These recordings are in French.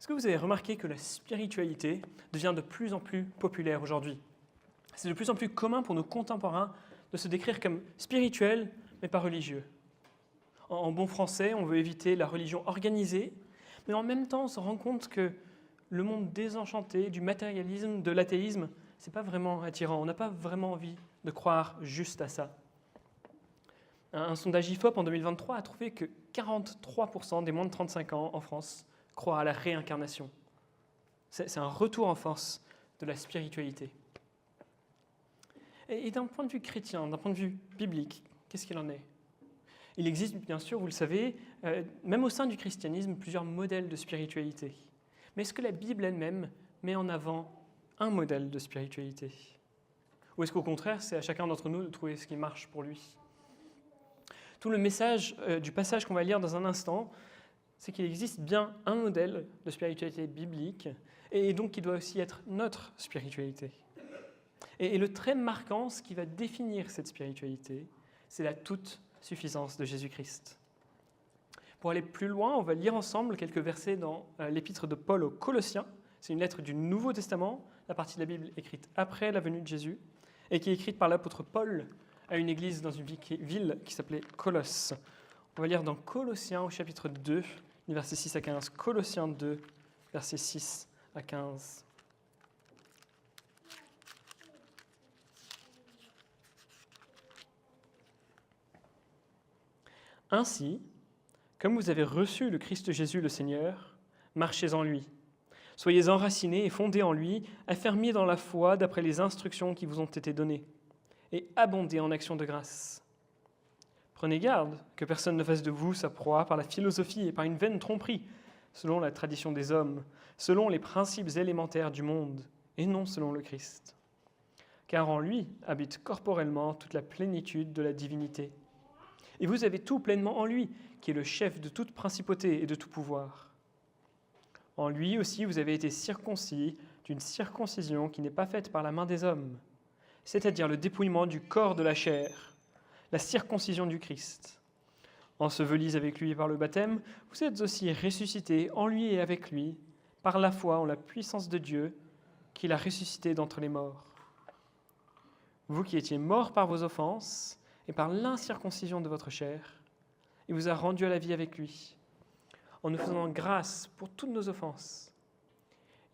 Est-ce que vous avez remarqué que la spiritualité devient de plus en plus populaire aujourd'hui? C'est de plus en plus commun pour nos contemporains de se décrire comme spirituels, mais pas religieux. En bon français, on veut éviter la religion organisée, mais en même temps, on se rend compte que le monde désenchanté du matérialisme, de l'athéisme, c'est pas vraiment attirant. On n'a pas vraiment envie de croire juste à ça. Un sondage IFOP en 2023 a trouvé que 43% des moins de 35 ans en France croient à la réincarnation. C'est un retour en force de la spiritualité. Et d'un point de vue chrétien, d'un point de vue biblique, qu'est-ce qu'il en est? Il existe, bien sûr, vous le savez, même au sein du christianisme, plusieurs modèles de spiritualité. Mais est-ce que la Bible elle-même met en avant un modèle de spiritualité? Ou est-ce qu'au contraire, c'est à chacun d'entre nous de trouver ce qui marche pour lui? Tout le message du passage qu'on va lire dans un instant, c'est qu'il existe bien un modèle de spiritualité biblique, et donc qui doit aussi être notre spiritualité. Et le trait marquant, ce qui va définir cette spiritualité, c'est la toute-suffisance de Jésus-Christ. Pour aller plus loin, on va lire ensemble quelques versets dans l'épître de Paul aux Colossiens. C'est une lettre du Nouveau Testament, la partie de la Bible écrite après la venue de Jésus, et qui est écrite par l'apôtre Paul à une église dans une ville qui s'appelait Colosse. On va lire dans Colossiens au chapitre 2, versets 6 à 15. Colossiens 2, versets 6 à 15. Ainsi, comme vous avez reçu le Christ Jésus le Seigneur, marchez en lui. Soyez enracinés et fondés en lui, affermis dans la foi d'après les instructions qui vous ont été données, et abondez en actions de grâce. Prenez garde que personne ne fasse de vous sa proie par la philosophie et par une vaine tromperie, selon la tradition des hommes, selon les principes élémentaires du monde, et non selon le Christ. Car en lui habite corporellement toute la plénitude de la divinité. Et vous avez tout pleinement en lui, qui est le chef de toute principauté et de tout pouvoir. En lui aussi vous avez été circoncis d'une circoncision qui n'est pas faite par la main des hommes, c'est-à-dire le dépouillement du corps de la chair, la circoncision du Christ. Ensevelis avec lui par le baptême, vous êtes aussi ressuscités en lui et avec lui, par la foi en la puissance de Dieu, qui l'a ressuscité d'entre les morts. Vous qui étiez morts par vos offenses et par l'incirconcision de votre chair, il vous a rendus à la vie avec lui, en nous faisant grâce pour toutes nos offenses.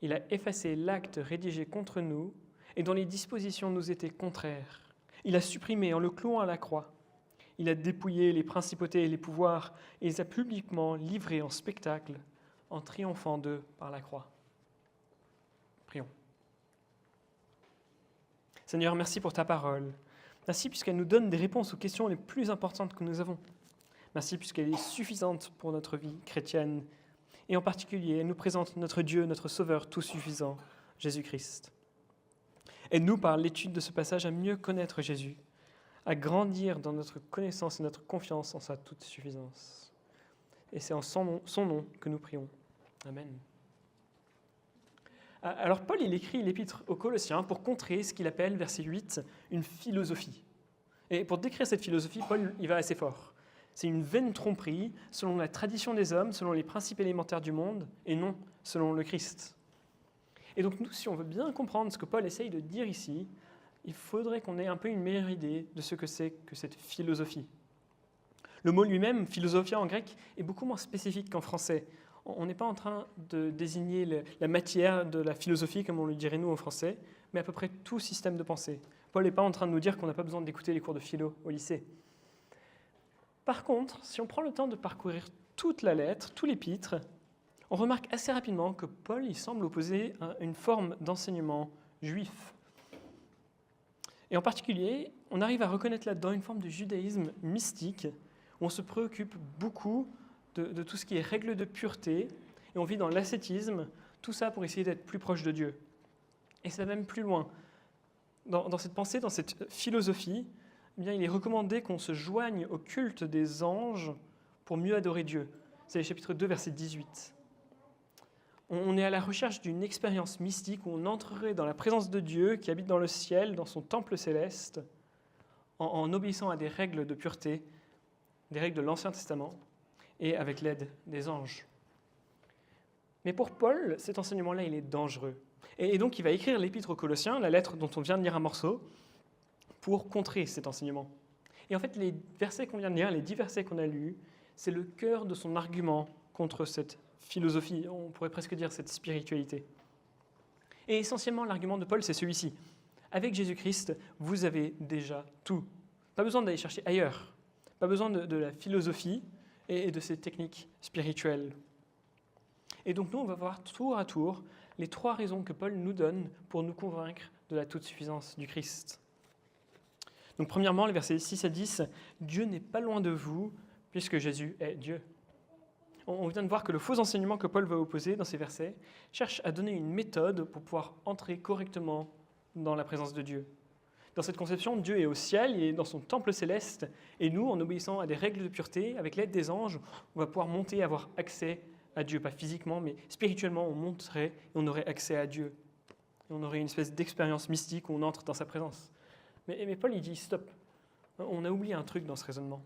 Il a effacé l'acte rédigé contre nous et dont les dispositions nous étaient contraires. Il a supprimé en le clouant à la croix. Il a dépouillé les principautés et les pouvoirs et les a publiquement livrés en spectacle en triomphant d'eux par la croix. Prions. Seigneur, merci pour ta parole. Merci puisqu'elle nous donne des réponses aux questions les plus importantes que nous avons. Merci puisqu'elle est suffisante pour notre vie chrétienne. Et en particulier, elle nous présente notre Dieu, notre Sauveur tout suffisant, Jésus-Christ. Aide-nous par l'étude de ce passage à mieux connaître Jésus, à grandir dans notre connaissance et notre confiance en sa toute suffisance. Et c'est en son nom que nous prions. Amen. Alors Paul, il écrit l'épître aux Colossiens pour contrer ce qu'il appelle, verset 8, une philosophie. Et pour décrire cette philosophie, Paul, il va assez fort. C'est une vaine tromperie selon la tradition des hommes, selon les principes élémentaires du monde, et non selon le Christ. Et donc nous, si on veut bien comprendre ce que Paul essaye de dire ici, il faudrait qu'on ait un peu une meilleure idée de ce que c'est que cette philosophie. Le mot lui-même, philosophia en grec, est beaucoup moins spécifique qu'en français. On n'est pas en train de désigner la matière de la philosophie, comme on le dirait nous en français, mais à peu près tout système de pensée. Paul n'est pas en train de nous dire qu'on n'a pas besoin d'écouter les cours de philo au lycée. Par contre, si on prend le temps de parcourir toute la lettre, tout l'épître, on remarque assez rapidement que Paul il semble opposer une forme d'enseignement juif. Et en particulier, on arrive à reconnaître là-dedans une forme de judaïsme mystique, où on se préoccupe beaucoup de tout ce qui est règles de pureté, et on vit dans l'ascétisme, tout ça pour essayer d'être plus proche de Dieu. Et ça va même plus loin. Dans cette pensée, dans cette philosophie, eh bien, il est recommandé qu'on se joigne au culte des anges pour mieux adorer Dieu. C'est le chapitre 2, verset 18. On est à la recherche d'une expérience mystique où on entrerait dans la présence de Dieu qui habite dans le ciel, dans son temple céleste, en obéissant à des règles de pureté, des règles de l'Ancien Testament, et avec l'aide des anges. Mais pour Paul, cet enseignement-là, il est dangereux. Et donc, il va écrire l'épître aux Colossiens, la lettre dont on vient de lire un morceau, pour contrer cet enseignement. Et en fait, les versets qu'on vient de lire, les 10 versets qu'on a lus, c'est le cœur de son argument contre cette philosophie, on pourrait presque dire cette spiritualité. Et essentiellement, l'argument de Paul, c'est celui-ci. Avec Jésus-Christ, vous avez déjà tout. Pas besoin d'aller chercher ailleurs. Pas besoin de la philosophie et de ces techniques spirituelles. Et donc nous, on va voir tour à tour les 3 raisons que Paul nous donne pour nous convaincre de la toute-suffisance du Christ. Donc premièrement, les versets 6 à 10, « Dieu n'est pas loin de vous, puisque Jésus est Dieu ». On vient de voir que le faux enseignement que Paul va opposer dans ces versets cherche à donner une méthode pour pouvoir entrer correctement dans la présence de Dieu. Dans cette conception, Dieu est au ciel, il est dans son temple céleste, et nous, en obéissant à des règles de pureté, avec l'aide des anges, on va pouvoir monter et avoir accès à Dieu, pas physiquement, mais spirituellement, on monterait et on aurait accès à Dieu. Et on aurait une espèce d'expérience mystique où on entre dans sa présence. Mais Paul, il dit stop, on a oublié un truc dans ce raisonnement.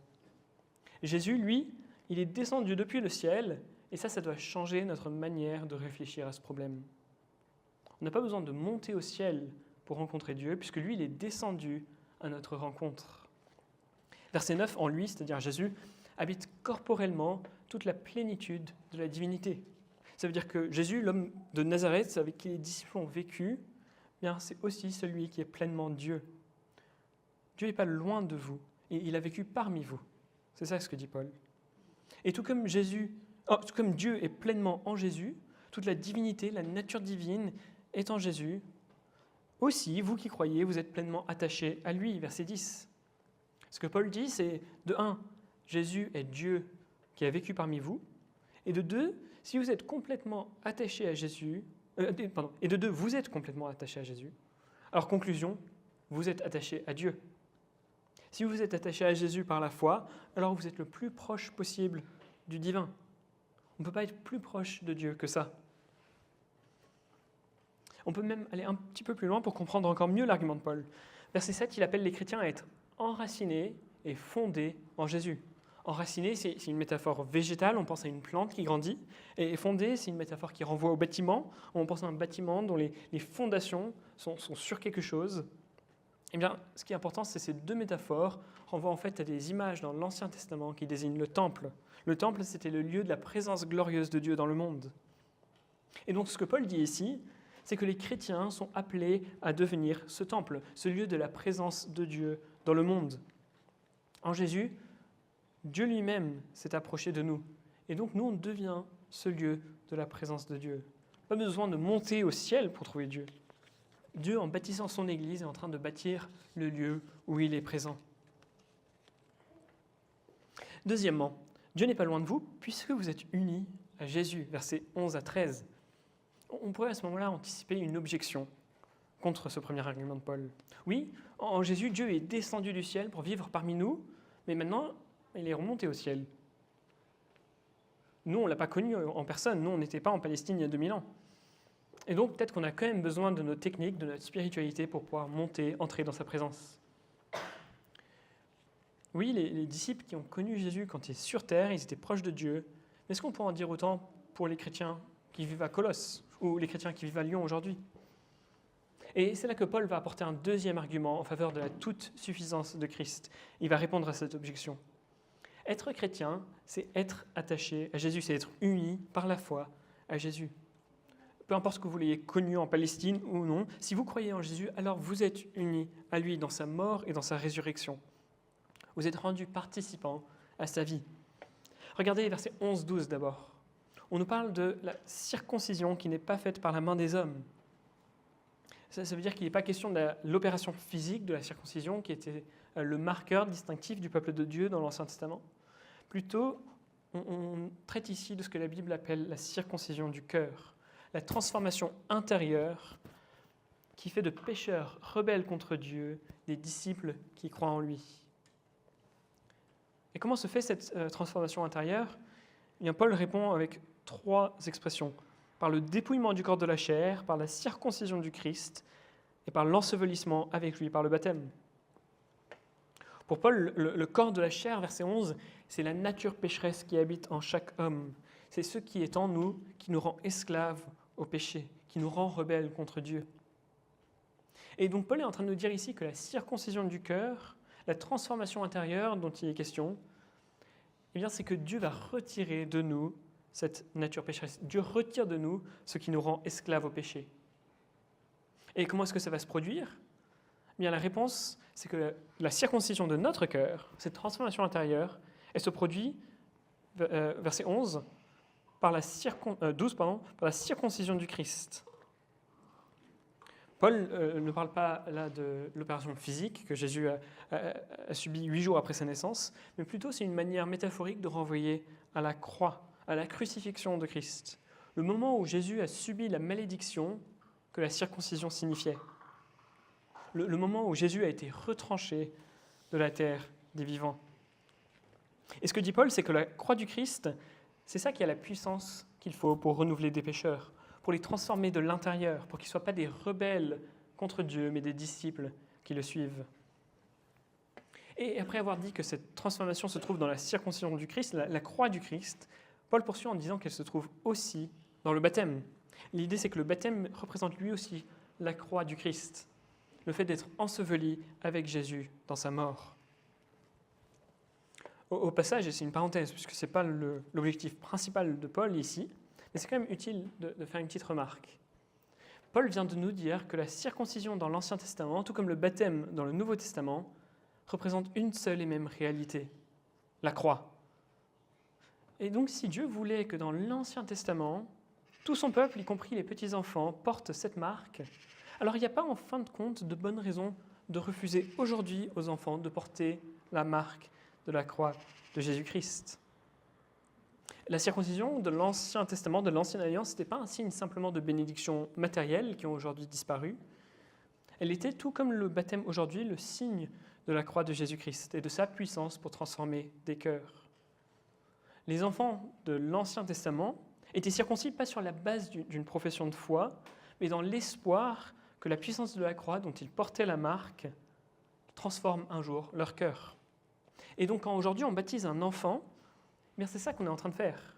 Jésus, lui, il est descendu depuis le ciel, et ça doit changer notre manière de réfléchir à ce problème. On n'a pas besoin de monter au ciel pour rencontrer Dieu, puisque lui, il est descendu à notre rencontre. Verset 9, en lui, c'est-à-dire Jésus, habite corporellement toute la plénitude de la divinité. Ça veut dire que Jésus, l'homme de Nazareth, avec qui les disciples ont vécu, bien, c'est aussi celui qui est pleinement Dieu. Dieu n'est pas loin de vous, et il a vécu parmi vous. C'est ça ce que dit Paul. Et tout comme Dieu est pleinement en Jésus, toute la divinité, la nature divine est en Jésus, aussi, vous qui croyez, vous êtes pleinement attachés à lui, verset 10. Ce que Paul dit, c'est de 1, Jésus est Dieu qui a vécu parmi vous, et de 2, si vous êtes complètement attachés à Jésus, et de 2, vous êtes complètement attachés à Jésus, alors conclusion, vous êtes attachés à Dieu. Si vous êtes attaché à Jésus par la foi, alors vous êtes le plus proche possible du divin. On ne peut pas être plus proche de Dieu que ça. On peut même aller un petit peu plus loin pour comprendre encore mieux l'argument de Paul. Verset 7, il appelle les chrétiens à être enracinés et fondés en Jésus. Enraciné, c'est une métaphore végétale, on pense à une plante qui grandit. Et fondé, c'est une métaphore qui renvoie au bâtiment. On pense à un bâtiment dont les fondations sont sur quelque chose. Eh bien, ce qui est important, c'est ces 2 métaphores renvoient en fait à des images dans l'Ancien Testament qui désignent le temple. Le temple, c'était le lieu de la présence glorieuse de Dieu dans le monde. Et donc, ce que Paul dit ici, c'est que les chrétiens sont appelés à devenir ce temple, ce lieu de la présence de Dieu dans le monde. En Jésus, Dieu lui-même s'est approché de nous. Et donc, nous, on devient ce lieu de la présence de Dieu. Pas besoin de monter au ciel pour trouver Dieu. Dieu, en bâtissant son Église, est en train de bâtir le lieu où il est présent. Deuxièmement, Dieu n'est pas loin de vous puisque vous êtes unis à Jésus, versets 11 à 13. On pourrait à ce moment-là anticiper une objection contre ce premier argument de Paul. Oui, en Jésus, Dieu est descendu du ciel pour vivre parmi nous, mais maintenant, il est remonté au ciel. Nous, on ne l'a pas connu en personne, nous, on n'était pas en Palestine il y a 2000 ans. Et donc, peut-être qu'on a quand même besoin de nos techniques, de notre spiritualité pour pouvoir monter, entrer dans sa présence. Oui, les disciples qui ont connu Jésus quand il est sur terre, ils étaient proches de Dieu. Mais est-ce qu'on peut en dire autant pour les chrétiens qui vivent à Colosse ou les chrétiens qui vivent à Lyon aujourd'hui? Et c'est là que Paul va apporter un deuxième argument en faveur de la toute-suffisance de Christ. Il va répondre à cette objection. Être chrétien, c'est être attaché à Jésus, c'est être uni par la foi à Jésus. Peu importe que vous l'ayez connu en Palestine ou non, si vous croyez en Jésus, alors vous êtes unis à lui dans sa mort et dans sa résurrection. Vous êtes rendus participants à sa vie. Regardez les versets 11-12 d'abord. On nous parle de la circoncision qui n'est pas faite par la main des hommes. Ça veut dire qu'il n'est pas question de l'opération physique de la circoncision qui était le marqueur distinctif du peuple de Dieu dans l'Ancien Testament. Plutôt, on traite ici de ce que la Bible appelle la circoncision du cœur, la transformation intérieure qui fait de pécheurs rebelles contre Dieu des disciples qui croient en lui. Et comment se fait cette transformation intérieure? Eh bien, Paul répond avec 3 expressions. Par le dépouillement du corps de la chair, par la circoncision du Christ et par l'ensevelissement avec lui, par le baptême. Pour Paul, le corps de la chair, verset 11, c'est la nature pécheresse qui habite en chaque homme. C'est ce qui est en nous qui nous rend esclaves au péché, qui nous rend rebelles contre Dieu. Et donc Paul est en train de nous dire ici que la circoncision du cœur, la transformation intérieure dont il est question, eh bien, c'est que Dieu va retirer de nous cette nature pécheresse. Dieu retire de nous ce qui nous rend esclaves au péché. Et comment est-ce que ça va se produire ? Eh bien, la réponse, c'est que la circoncision de notre cœur, cette transformation intérieure, elle se produit, verset 11, par la 12, par la circoncision du Christ. Paul ne parle pas là de l'opération physique que Jésus a subie 8 jours après sa naissance, mais plutôt c'est une manière métaphorique de renvoyer à la croix, à la crucifixion de Christ. Le moment où Jésus a subi la malédiction que la circoncision signifiait. Le moment où Jésus a été retranché de la terre des vivants. Et ce que dit Paul, c'est que la croix du Christ, c'est ça qui a la puissance qu'il faut pour renouveler des pécheurs, pour les transformer de l'intérieur, pour qu'ils ne soient pas des rebelles contre Dieu, mais des disciples qui le suivent. Et après avoir dit que cette transformation se trouve dans la circoncision du Christ, la croix du Christ, Paul poursuit en disant qu'elle se trouve aussi dans le baptême. L'idée, c'est que le baptême représente lui aussi la croix du Christ, le fait d'être enseveli avec Jésus dans sa mort. Au passage, et c'est une parenthèse, puisque ce n'est pas l'objectif principal de Paul ici, mais c'est quand même utile de faire une petite remarque. Paul vient de nous dire que la circoncision dans l'Ancien Testament, tout comme le baptême dans le Nouveau Testament, représente une seule et même réalité, la croix. Et donc si Dieu voulait que dans l'Ancien Testament, tout son peuple, y compris les petits-enfants, portent cette marque, alors il n'y a pas en fin de compte de bonnes raisons de refuser aujourd'hui aux enfants de porter la marque de la croix de Jésus-Christ. La circoncision de l'Ancien Testament, de l'Ancienne Alliance, ce n'était pas un signe simplement de bénédictions matérielles qui ont aujourd'hui disparu. Elle était, tout comme le baptême aujourd'hui, le signe de la croix de Jésus-Christ et de sa puissance pour transformer des cœurs. Les enfants de l'Ancien Testament étaient circoncis pas sur la base d'une profession de foi, mais dans l'espoir que la puissance de la croix dont ils portaient la marque transforme un jour leur cœur. Et donc quand aujourd'hui on baptise un enfant, eh bien c'est ça qu'on est en train de faire.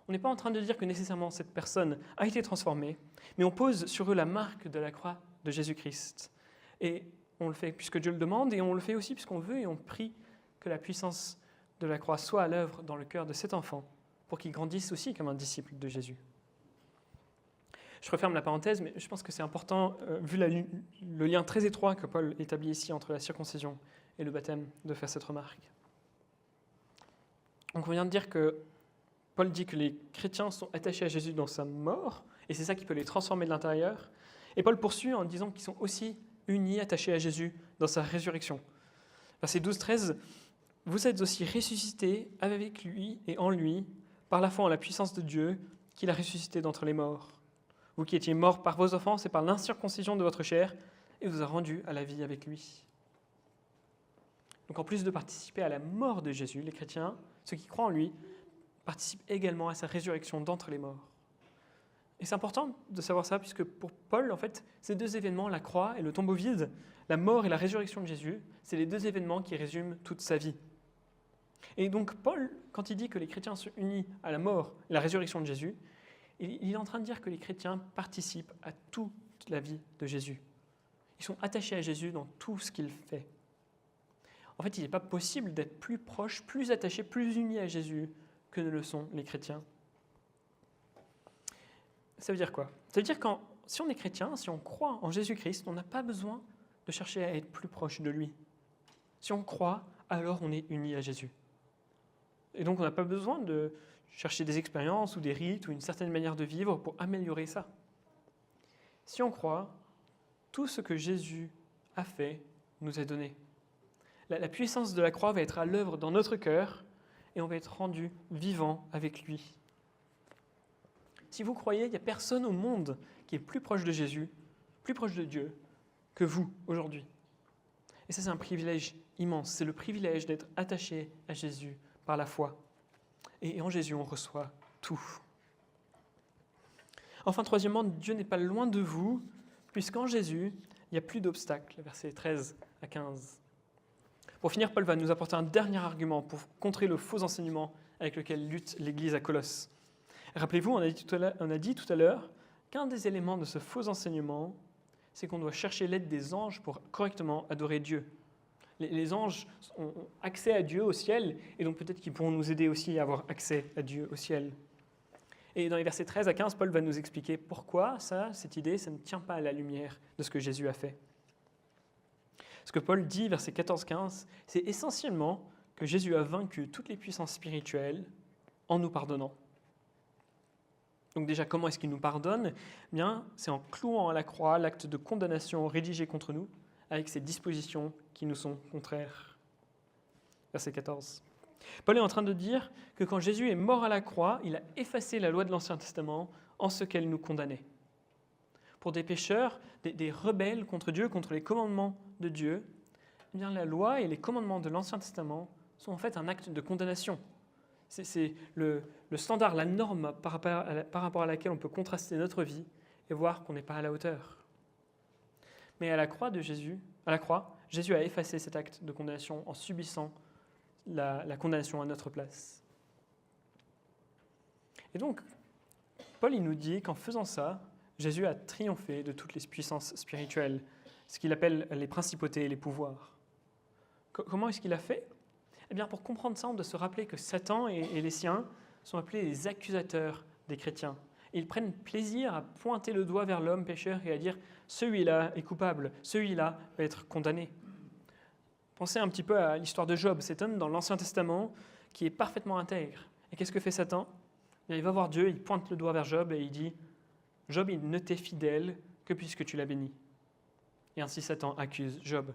On n'est pas en train de dire que nécessairement cette personne a été transformée, mais on pose sur eux la marque de la croix de Jésus-Christ. Et on le fait puisque Dieu le demande, et on le fait aussi puisqu'on veut et on prie que la puissance de la croix soit à l'œuvre dans le cœur de cet enfant, pour qu'il grandisse aussi comme un disciple de Jésus. Je referme la parenthèse, mais je pense que c'est important, vu le lien très étroit que Paul établit ici entre la circoncision et le baptême, de faire cette remarque. Donc on vient de dire que Paul dit que les chrétiens sont attachés à Jésus dans sa mort, et c'est ça qui peut les transformer de l'intérieur. Et Paul poursuit en disant qu'ils sont aussi unis, attachés à Jésus dans sa résurrection. Verset 12-13, « Vous êtes aussi ressuscités avec lui et en lui, par la foi en la puissance de Dieu, qu'il a ressuscité d'entre les morts. Vous qui étiez morts par vos offenses et par l'incirconcision de votre chair, et vous a rendus à la vie avec lui. » Donc en plus de participer à la mort de Jésus, les chrétiens, ceux qui croient en lui, participent également à sa résurrection d'entre les morts. Et c'est important de savoir ça, puisque pour Paul, en fait, ces deux événements, la croix et le tombeau vide, la mort et la résurrection de Jésus, c'est les deux événements qui résument toute sa vie. Et donc Paul, quand il dit que les chrétiens sont unis à la mort et la résurrection de Jésus, il est en train de dire que les chrétiens participent à toute la vie de Jésus. Ils sont attachés à Jésus dans tout ce qu'il fait. En fait, il n'est pas possible d'être plus proche, plus attaché, plus uni à Jésus que ne le sont les chrétiens. Ça veut dire quoi ? Ça veut dire que si on est chrétien, si on croit en Jésus-Christ, on n'a pas besoin de chercher à être plus proche de lui. Si on croit, alors on est uni à Jésus. Et donc on n'a pas besoin de chercher des expériences ou des rites ou une certaine manière de vivre pour améliorer ça. Si on croit, tout ce que Jésus a fait nous est donné. La puissance de la croix va être à l'œuvre dans notre cœur et on va être rendu vivant avec lui. Si vous croyez, il n'y a personne au monde qui est plus proche de Jésus, plus proche de Dieu que vous aujourd'hui. Et ça, c'est un privilège immense. C'est le privilège d'être attaché à Jésus par la foi. Et en Jésus, on reçoit tout. Enfin, troisièmement, Dieu n'est pas loin de vous, puisqu'en Jésus, il n'y a plus d'obstacles. Versets 13 à 15. Pour finir, Paul va nous apporter un dernier argument pour contrer le faux enseignement avec lequel lutte l'Église à Colosse. Rappelez-vous, on a dit tout à l'heure qu'un des éléments de ce faux enseignement, c'est qu'on doit chercher l'aide des anges pour correctement adorer Dieu. Les anges ont accès à Dieu au ciel, et donc peut-être qu'ils pourront nous aider aussi à avoir accès à Dieu au ciel. Et dans les versets 13 à 15, Paul va nous expliquer pourquoi cette idée, ça ne tient pas à la lumière de ce que Jésus a fait. Ce que Paul dit, versets 14-15, c'est essentiellement que Jésus a vaincu toutes les puissances spirituelles en nous pardonnant. Donc déjà, comment est-ce qu'il nous pardonne ? Eh bien, c'est en clouant à la croix l'acte de condamnation rédigé contre nous, avec ces dispositions qui nous sont contraires. Verset 14. Paul est en train de dire que quand Jésus est mort à la croix, il a effacé la loi de l'Ancien Testament en ce qu'elle nous condamnait. Pour des pécheurs, des rebelles contre Dieu, contre les commandements de Dieu, eh bien, la loi et les commandements de l'Ancien Testament sont en fait un acte de condamnation. C'est le standard, la norme par rapport à laquelle on peut contraster notre vie et voir qu'on n'est pas à la hauteur. Mais à la croix, Jésus a effacé cet acte de condamnation en subissant la condamnation à notre place. Et donc, Paul il nous dit qu'en faisant ça, Jésus a triomphé de toutes les puissances spirituelles, ce qu'il appelle les principautés et les pouvoirs. Comment est-ce qu'il a fait ? Eh bien, pour comprendre ça, on doit se rappeler que Satan et les siens sont appelés les accusateurs des chrétiens. Ils prennent plaisir à pointer le doigt vers l'homme pécheur et à dire « celui-là est coupable, celui-là va être condamné ». Pensez un petit peu à l'histoire de Job, cet homme dans l'Ancien Testament qui est parfaitement intègre. Et qu'est-ce que fait Satan ? Il va voir Dieu, il pointe le doigt vers Job et il dit « Job, il ne t'est fidèle que puisque tu l'as béni ». Et ainsi Satan accuse Job.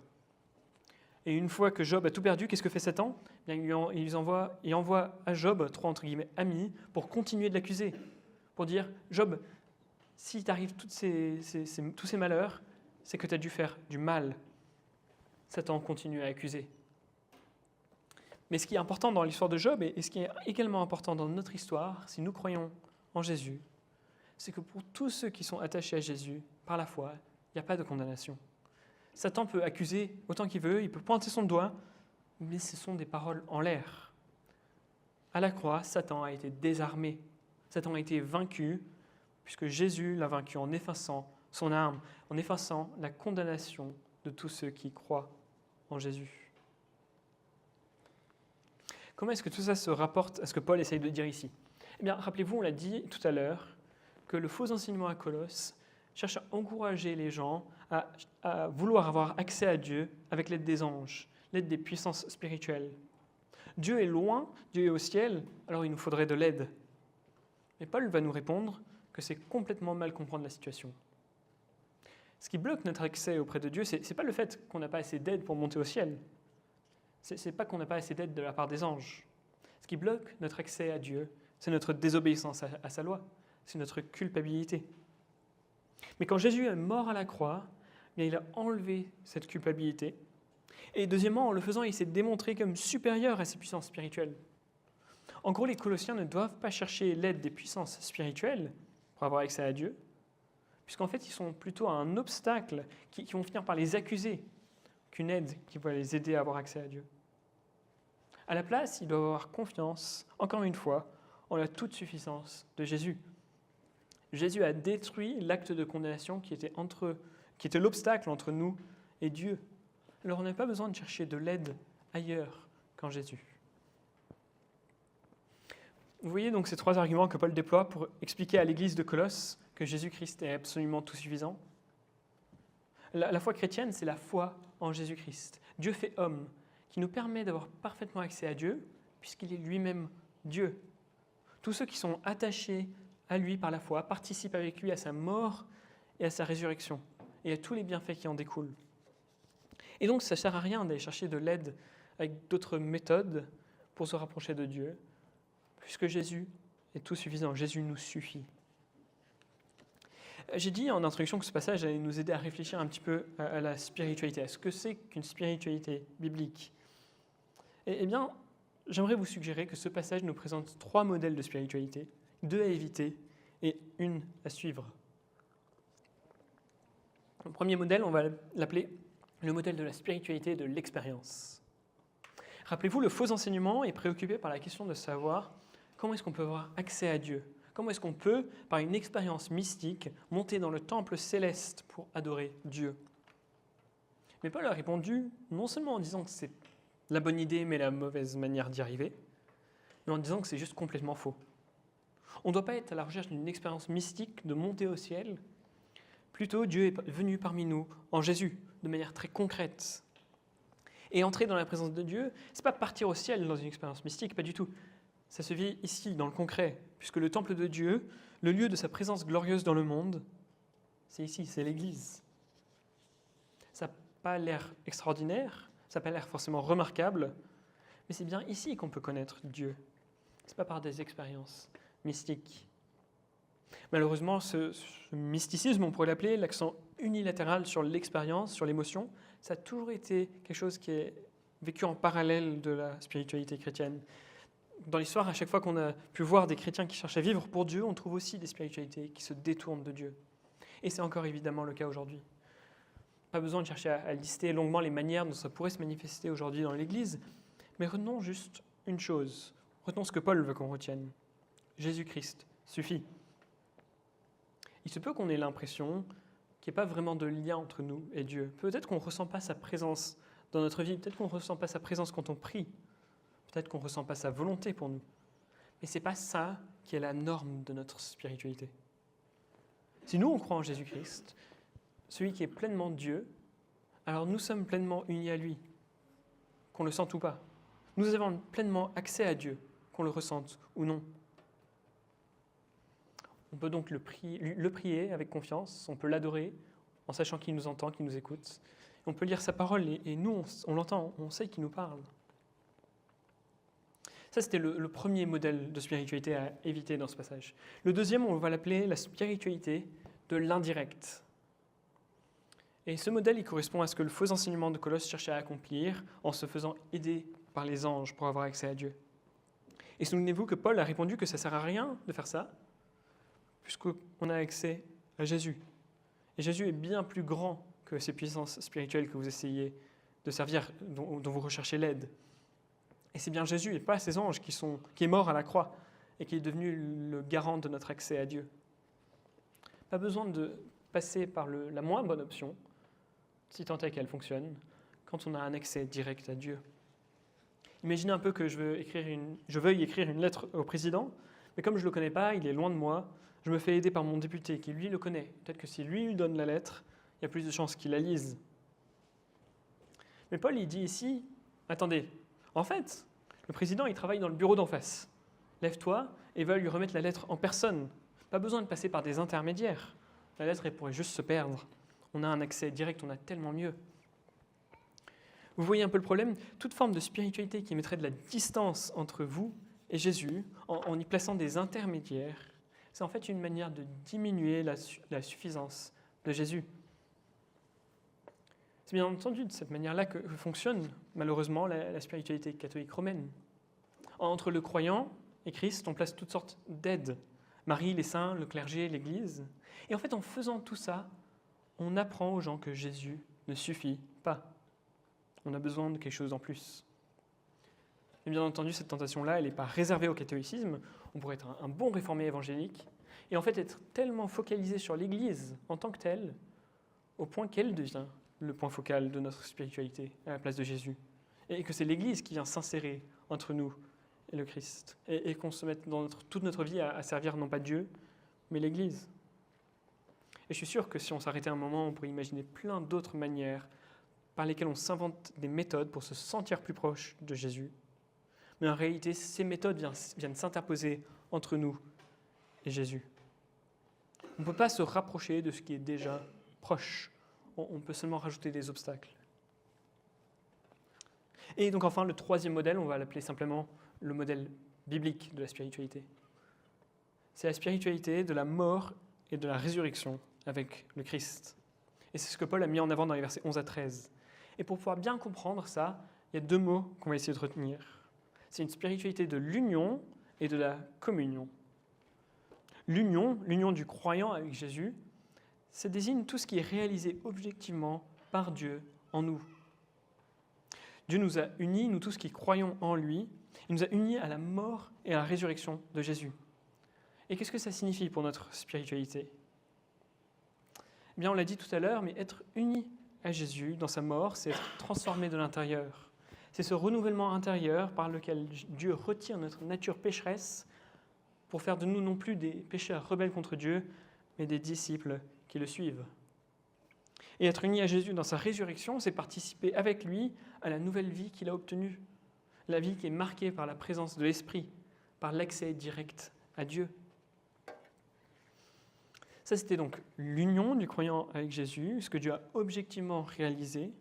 Et une fois que Job a tout perdu, qu'est-ce que fait Satan ? Il envoie à Job 3 entre guillemets amis pour continuer de l'accuser, pour dire « Job, si t'arrive tous ces malheurs, c'est que tu as dû faire du mal. » Satan continue à accuser. Mais ce qui est important dans l'histoire de Job, et ce qui est également important dans notre histoire, si nous croyons en Jésus, c'est que pour tous ceux qui sont attachés à Jésus, par la foi, il n'y a pas de condamnation. Satan peut accuser autant qu'il veut, il peut pointer son doigt, mais ce sont des paroles en l'air. À la croix, Satan a été désarmé. Satan a été vaincu, puisque Jésus l'a vaincu en effaçant son arme, en effaçant la condamnation de tous ceux qui croient en Jésus. Comment est-ce que tout ça se rapporte à ce que Paul essaye de dire ici ? Eh bien, rappelez-vous, on l'a dit tout à l'heure, que le faux enseignement à Colosse cherche à encourager les gens à vouloir avoir accès à Dieu avec l'aide des anges, l'aide des puissances spirituelles. Dieu est loin, Dieu est au ciel, alors il nous faudrait de l'aide. Mais Paul va nous répondre que c'est complètement mal comprendre la situation. Ce qui bloque notre accès auprès de Dieu, ce n'est pas le fait qu'on n'a pas assez d'aide pour monter au ciel. Ce n'est pas qu'on n'a pas assez d'aide de la part des anges. Ce qui bloque notre accès à Dieu, c'est notre désobéissance à sa loi, c'est notre culpabilité. Mais quand Jésus est mort à la croix, bien, il a enlevé cette culpabilité. Et deuxièmement, en le faisant, il s'est démontré comme supérieur à ces puissances spirituelles. En gros, les Colossiens ne doivent pas chercher l'aide des puissances spirituelles pour avoir accès à Dieu, puisqu'en fait, ils sont plutôt un obstacle qui vont finir par les accuser qu'une aide qui va les aider à avoir accès à Dieu. À la place, ils doivent avoir confiance, encore une fois, en la toute-suffisance de Jésus. Jésus a détruit l'acte de condamnation qui était l'obstacle entre nous et Dieu. Alors on n'a pas besoin de chercher de l'aide ailleurs qu'en Jésus. Vous voyez donc ces 3 arguments que Paul déploie pour expliquer à l'église de Colosse que Jésus-Christ est absolument tout suffisant. La foi chrétienne, c'est la foi en Jésus-Christ. Dieu fait homme, qui nous permet d'avoir parfaitement accès à Dieu, puisqu'il est lui-même Dieu. Tous ceux qui sont attachés à lui par la foi participent avec lui à sa mort et à sa résurrection, et à tous les bienfaits qui en découlent. Et donc, ça ne sert à rien d'aller chercher de l'aide avec d'autres méthodes pour se rapprocher de Dieu, puisque Jésus est tout suffisant, Jésus nous suffit. J'ai dit en introduction que ce passage allait nous aider à réfléchir un petit peu à la spiritualité, à ce que c'est qu'une spiritualité biblique. Eh bien, j'aimerais vous suggérer que ce passage nous présente 3 modèles de spiritualité, 2 à éviter et 1 à suivre. Le premier modèle, on va l'appeler le modèle de la spiritualité et de l'expérience. Rappelez-vous, le faux enseignement est préoccupé par la question de savoir comment est-ce qu'on peut avoir accès à Dieu, Comment est-ce qu'on peut, par une expérience mystique, monter dans le temple céleste pour adorer Dieu? Mais Paul a répondu non seulement en disant que c'est la bonne idée mais la mauvaise manière d'y arriver, mais en disant que c'est juste complètement faux. On ne doit pas être à la recherche d'une expérience mystique de monter au ciel. Plutôt, Dieu est venu parmi nous en Jésus, de manière très concrète. Et entrer dans la présence de Dieu, ce n'est pas partir au ciel dans une expérience mystique, pas du tout. Ça se vit ici, dans le concret, puisque le temple de Dieu, le lieu de sa présence glorieuse dans le monde, c'est ici, c'est l'Église. Ça n'a pas l'air extraordinaire, ça n'a pas l'air forcément remarquable, mais c'est bien ici qu'on peut connaître Dieu. Ce n'est pas par des expériences mystiques. Malheureusement, ce mysticisme, on pourrait l'appeler l'accent unilatéral sur l'expérience, sur l'émotion, ça a toujours été quelque chose qui est vécu en parallèle de la spiritualité chrétienne. Dans l'histoire, à chaque fois qu'on a pu voir des chrétiens qui cherchent à vivre pour Dieu, on trouve aussi des spiritualités qui se détournent de Dieu. Et c'est encore évidemment le cas aujourd'hui. Pas besoin de chercher à lister longuement les manières dont ça pourrait se manifester aujourd'hui dans l'Église, mais retenons juste une chose. Retenons ce que Paul veut qu'on retienne. Jésus-Christ suffit. Il se peut qu'on ait l'impression qu'il n'y ait pas vraiment de lien entre nous et Dieu. Peut-être qu'on ne ressent pas sa présence dans notre vie, peut-être qu'on ne ressent pas sa présence quand on prie, peut-être qu'on ne ressent pas sa volonté pour nous. Mais ce n'est pas ça qui est la norme de notre spiritualité. Si nous, on croit en Jésus-Christ, celui qui est pleinement Dieu, alors nous sommes pleinement unis à lui, qu'on le sente ou pas. Nous avons pleinement accès à Dieu, qu'on le ressente ou non. On peut donc le prier avec confiance, on peut l'adorer en sachant qu'il nous entend, qu'il nous écoute. On peut lire sa parole et nous, on l'entend, on sait qu'il nous parle. Ça, c'était le premier modèle de spiritualité à éviter dans ce passage. Le deuxième, on va l'appeler la spiritualité de l'indirect. Et ce modèle, il correspond à ce que le faux enseignement de Colosse cherchait à accomplir en se faisant aider par les anges pour avoir accès à Dieu. Et souvenez-vous que Paul a répondu que ça ne sert à rien de faire ça, puisqu'on a accès à Jésus. Et Jésus est bien plus grand que ces puissances spirituelles que vous essayez de servir, dont vous recherchez l'aide. Et c'est bien Jésus et pas ces anges qui est mort à la croix et qui est devenu le garant de notre accès à Dieu. Pas besoin de passer par la moins bonne option, si tant est qu'elle fonctionne, quand on a un accès direct à Dieu. Imaginez un peu que je veuille écrire une lettre au président, mais comme je ne le connais pas, il est loin de moi, je me fais aider par mon député qui, lui, le connaît. Peut-être que si lui donne la lettre, il y a plus de chances qu'il la lise. Mais Paul, il dit ici, attendez, en fait, le président, il travaille dans le bureau d'en face. Lève-toi et va lui remettre la lettre en personne. Pas besoin de passer par des intermédiaires. La lettre, elle pourrait juste se perdre. On a un accès direct, on a tellement mieux. Vous voyez un peu le problème? Toute forme de spiritualité qui mettrait de la distance entre vous et Jésus, en y plaçant des intermédiaires, c'est en fait une manière de diminuer la suffisance de Jésus. C'est bien entendu de cette manière-là que fonctionne malheureusement la spiritualité catholique romaine. Entre le croyant et Christ, on place toutes sortes d'aides. Marie, les saints, le clergé, l'Église. Et en fait, en faisant tout ça, on apprend aux gens que Jésus ne suffit pas. On a besoin de quelque chose en plus. Et bien entendu, cette tentation-là, elle n'est pas réservée au catholicisme. On pourrait être un bon réformé évangélique et en fait être tellement focalisé sur l'Église en tant que telle, au point qu'elle devient le point focal de notre spiritualité à la place de Jésus. Et que c'est l'Église qui vient s'insérer entre nous et le Christ. Et qu'on se mette dans toute notre vie à servir non pas Dieu, mais l'Église. Et je suis sûr que si on s'arrêtait un moment, on pourrait imaginer plein d'autres manières par lesquelles on s'invente des méthodes pour se sentir plus proche de Jésus. Mais en réalité, ces méthodes viennent s'interposer entre nous et Jésus. On ne peut pas se rapprocher de ce qui est déjà proche. On peut seulement rajouter des obstacles. Et donc enfin, le troisième modèle, on va l'appeler simplement le modèle biblique de la spiritualité. C'est la spiritualité de la mort et de la résurrection avec le Christ. Et c'est ce que Paul a mis en avant dans les versets 11 à 13. Et pour pouvoir bien comprendre ça, il y a deux mots qu'on va essayer de retenir. C'est une spiritualité de l'union et de la communion. L'union du croyant avec Jésus, ça désigne tout ce qui est réalisé objectivement par Dieu en nous. Dieu nous a unis, nous tous qui croyons en lui, il nous a unis à la mort et à la résurrection de Jésus. Et qu'est-ce que ça signifie pour notre spiritualité ? Eh bien, on l'a dit tout à l'heure, mais être uni à Jésus dans sa mort, c'est être transformé de l'intérieur. C'est ce renouvellement intérieur par lequel Dieu retire notre nature pécheresse pour faire de nous non plus des pécheurs rebelles contre Dieu, mais des disciples qui le suivent. Et être uni à Jésus dans sa résurrection, c'est participer avec lui à la nouvelle vie qu'il a obtenue. La vie qui est marquée par la présence de l'Esprit, par l'accès direct à Dieu. Ça, c'était donc l'union du croyant avec Jésus, ce que Dieu a objectivement réalisé.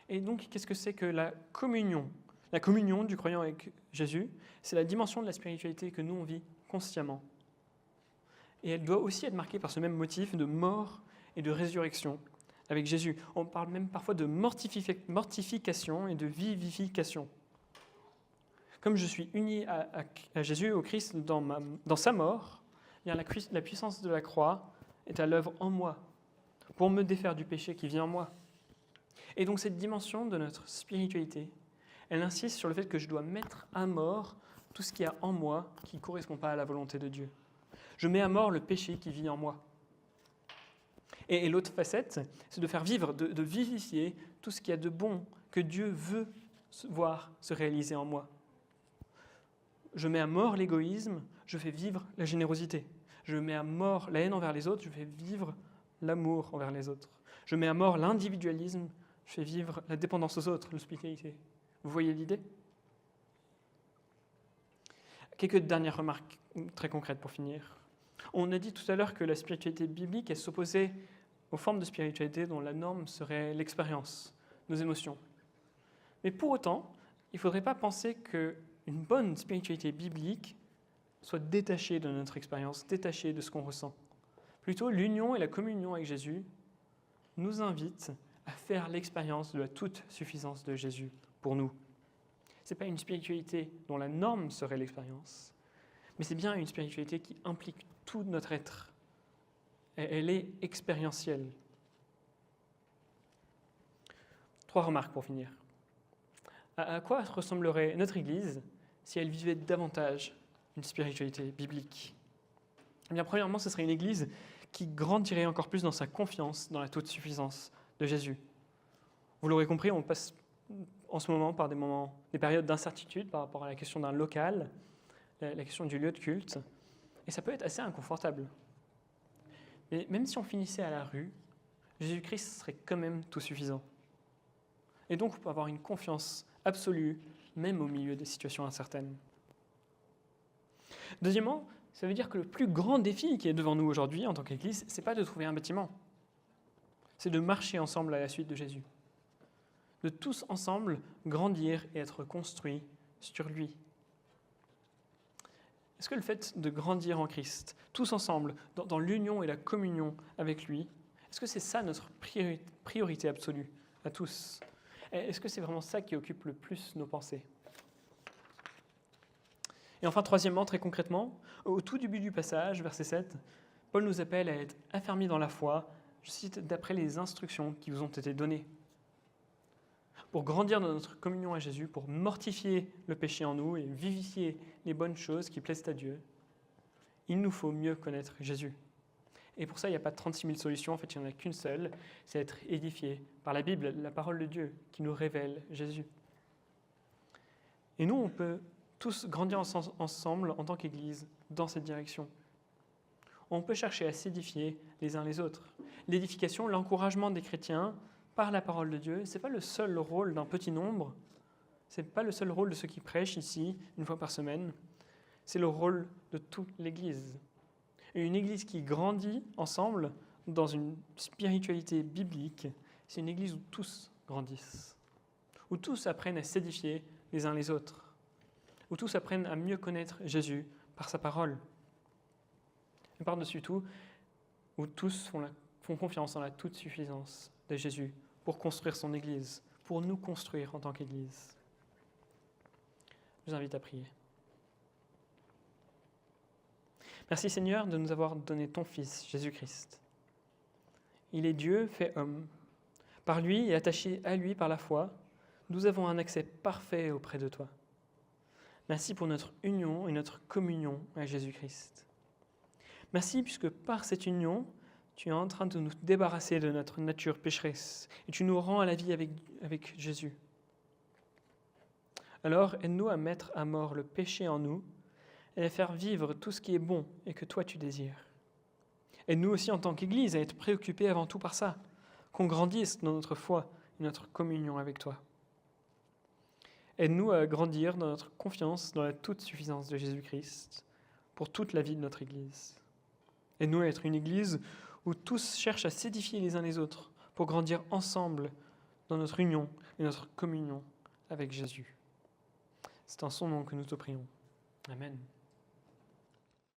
Et donc, qu'est-ce que c'est que la communion ? La communion du croyant avec Jésus, c'est la dimension de la spiritualité que nous, on vit consciemment. Et elle doit aussi être marquée par ce même motif de mort et de résurrection avec Jésus. On parle même parfois de mortification et de vivification. Comme je suis uni à Jésus, au Christ, dans sa mort, eh bien la puissance de la croix est à l'œuvre en moi, pour me défaire du péché qui vit en moi. Et donc cette dimension de notre spiritualité, elle insiste sur le fait que je dois mettre à mort tout ce qu'il y a en moi qui ne correspond pas à la volonté de Dieu. Je mets à mort le péché qui vit en moi. Et l'autre facette, c'est de faire vivre, de vivifier tout ce qu'il y a de bon que Dieu veut voir se réaliser en moi. Je mets à mort l'égoïsme, je fais vivre la générosité. Je mets à mort la haine envers les autres, je fais vivre l'amour envers les autres. Je mets à mort l'individualisme, je fais vivre la dépendance aux autres, l'hospitalité. Vous voyez l'idée ? Quelques dernières remarques très concrètes pour finir. On a dit tout à l'heure que la spiritualité biblique, elle s'opposait aux formes de spiritualité dont la norme serait l'expérience, nos émotions. Mais pour autant, il ne faudrait pas penser qu'une bonne spiritualité biblique soit détachée de notre expérience, détachée de ce qu'on ressent. Plutôt, l'union et la communion avec Jésus nous invitent à faire l'expérience de la toute suffisance de Jésus pour nous. Ce n'est pas une spiritualité dont la norme serait l'expérience, mais c'est bien une spiritualité qui implique tout notre être. Elle est expérientielle. 3 remarques pour finir. À quoi ressemblerait notre Église si elle vivait davantage une spiritualité biblique ? Eh bien, premièrement, ce serait une Église qui grandirait encore plus dans sa confiance dans la toute suffisance de Jésus. Vous l'aurez compris, on passe en ce moment par des périodes d'incertitude par rapport à la question d'un local, la question du lieu de culte, et ça peut être assez inconfortable. Mais même si on finissait à la rue, Jésus-Christ serait quand même tout suffisant. Et donc, on peut avoir une confiance absolue, même au milieu des situations incertaines. Deuxièmement, ça veut dire que le plus grand défi qui est devant nous aujourd'hui en tant qu'Église, ce n'est pas de trouver un bâtiment, c'est de marcher ensemble à la suite de Jésus. De tous ensemble grandir et être construits sur lui. Est-ce que le fait de grandir en Christ, tous ensemble, dans l'union et la communion avec lui, est-ce que c'est ça notre priorité absolue à tous ? Est-ce que c'est vraiment ça qui occupe le plus nos pensées ? Et enfin, troisièmement, très concrètement, au tout début du passage, verset 7, Paul nous appelle à être affermis dans la foi, je cite, d'après les instructions qui vous ont été données. Pour grandir dans notre communion à Jésus, pour mortifier le péché en nous et vivifier les bonnes choses qui plaisent à Dieu, il nous faut mieux connaître Jésus. Et pour ça, il n'y a pas de 36 000 solutions, en fait, il n'y en a qu'une seule, c'est être édifié par la Bible, la parole de Dieu, qui nous révèle Jésus. Et nous, on peut tous grandir ensemble en tant qu'Église dans cette direction. On peut chercher à s'édifier les uns les autres. L'édification, l'encouragement des chrétiens par la parole de Dieu, ce n'est pas le seul rôle d'un petit nombre, ce n'est pas le seul rôle de ceux qui prêchent ici, une fois par semaine, c'est le rôle de toute l'Église. Et une Église qui grandit ensemble dans une spiritualité biblique, c'est une Église où tous grandissent, où tous apprennent à s'édifier les uns les autres, où tous apprennent à mieux connaître Jésus par sa parole. Et par-dessus tout, où tous font confiance en la toute suffisance de Jésus pour construire son Église, pour nous construire en tant qu'Église. Je vous invite à prier. Merci Seigneur de nous avoir donné ton Fils, Jésus-Christ. Il est Dieu fait homme. Par lui et attaché à lui par la foi, nous avons un accès parfait auprès de toi. Merci pour notre union et notre communion avec Jésus-Christ. Merci puisque par cette union, tu es en train de nous débarrasser de notre nature pécheresse et tu nous rends à la vie avec Jésus. Alors, aide-nous à mettre à mort le péché en nous et à faire vivre tout ce qui est bon et que toi tu désires. Aide-nous aussi en tant qu'Église à être préoccupés avant tout par ça, qu'on grandisse dans notre foi et notre communion avec toi. Aide-nous à grandir dans notre confiance dans la toute suffisance de Jésus-Christ pour toute la vie de notre Église. Aide-nous à être une Église où tous cherchent à s'édifier les uns les autres pour grandir ensemble dans notre union et notre communion avec Jésus. C'est en son nom que nous te prions. Amen.